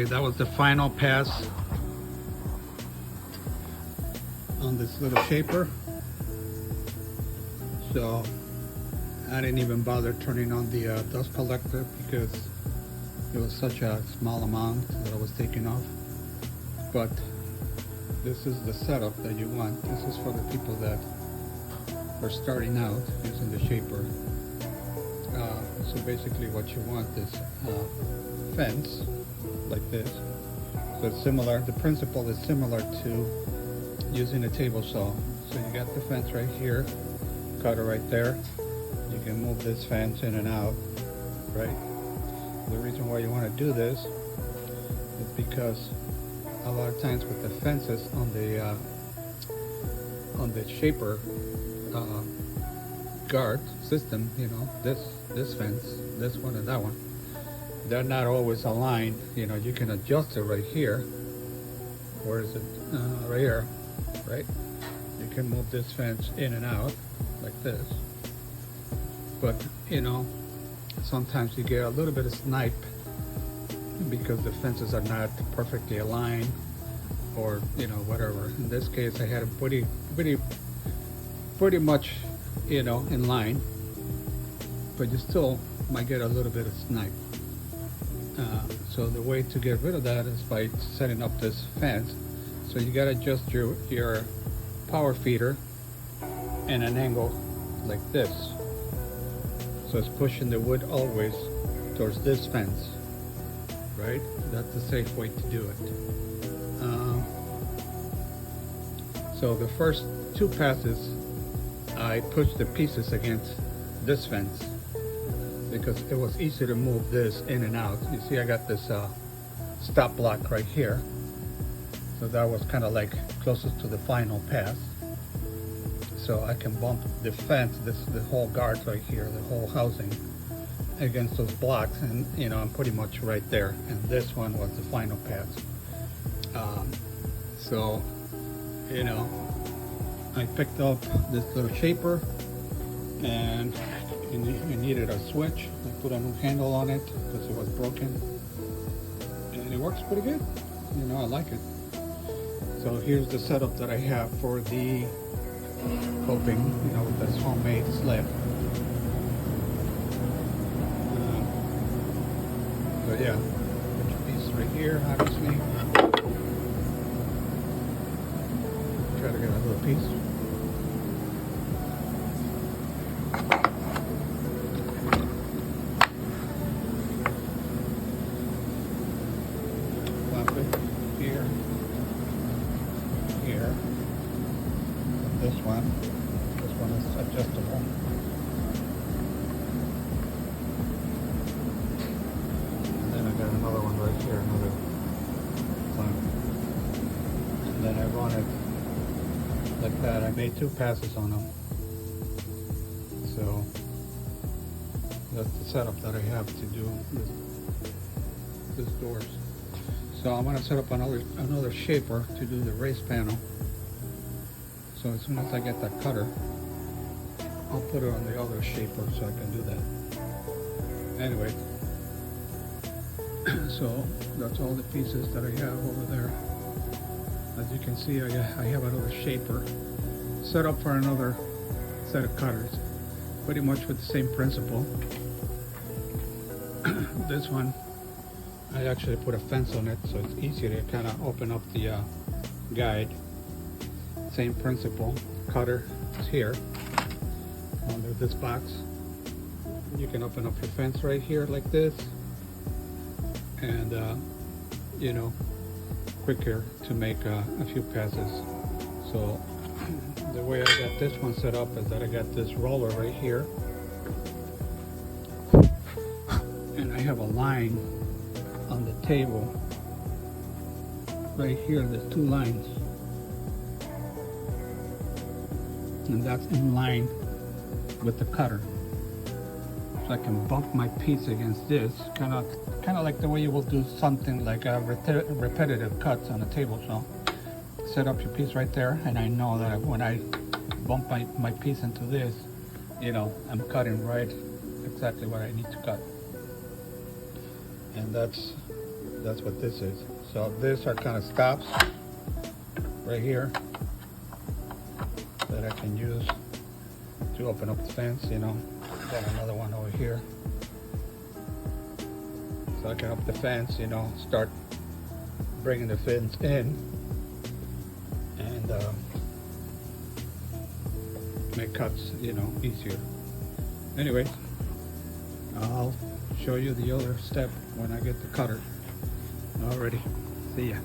that was the final pass on this little shaper. So I didn't even bother turning on the dust collector because it was such a small amount that I was taking off. But this is the setup that you want. This is for the people that are starting out using the shaper. So basically what you want is fence like this. So it's similar, the principle is similar to using a table saw. So you got the fence right here, cutter right there. You can move this fence in and out, right? The reason why you want to do this is because a lot of times with the fences on the shaper guard system, you know, this fence, this one and that one, they're not always aligned. You know, you can adjust it right here. Where is it? Right here, right? You can move this fence in and out like this. But you know, sometimes you get a little bit of snipe because the fences are not perfectly aligned, or you know, whatever. In this case, I had it pretty much, you know, in line, but you still might get a little bit of snipe. So the way to get rid of that is by setting up this fence. So you gotta adjust your power feeder in an angle like this. So it's pushing the wood always towards this fence, right? That's the safe way to do it. So the first two passes, I pushed the pieces against this fence because it was easy to move this in and out. You see, I got this stop block right here. So that was kind of like closest to the final pass. So I can bump the fence, the whole guard right here, the whole housing against those blocks, and you know, I'm pretty much right there. And this one was the final pass. So, you know, I picked up this little shaper, and it needed a switch. I put a new handle on it because it was broken, and it works pretty good. You know, I like it. So here's the setup that I have for the coping, you know, with this homemade slip. But yeah, put your piece right here, obviously. Try to get a little piece. Flap it here, here. This one is adjustable. And then I got another one right here, another clamp. And then I run it like that. I made two passes on them. So that's the setup that I have to do this doors. So I'm gonna set up another shaper to do the race panel. So as soon as I get that cutter, I'll put it on the other shaper so I can do that. Anyway, so that's all the pieces that I have over there. As you can see, I have another shaper set up for another set of cutters, pretty much with the same principle. This one, I actually put a fence on it, so it's easier to kind of open up the guide. Same principle. Cutter is here under this box. You can open up your fence right here like this, and you know, quicker to make a few passes. So the way I got this one set up is that I got this roller right here, and I have a line on the table right here. There's two lines, and that's in line with the cutter. So I can bump my piece against this, kind of like the way you will do something like a repetitive cuts on a table saw. Set up your piece right there, and I know that when I bump my piece into this, you know, I'm cutting right exactly what I need to cut. And that's That's what this is. So this are kind of stops right here that I can use to open up the fence, you know. Got another one over here. So I can open the fence, you know, start bringing the fence in and make cuts, you know, easier. Anyway, I'll show you the other step when I get the cutter. Alrighty, see ya.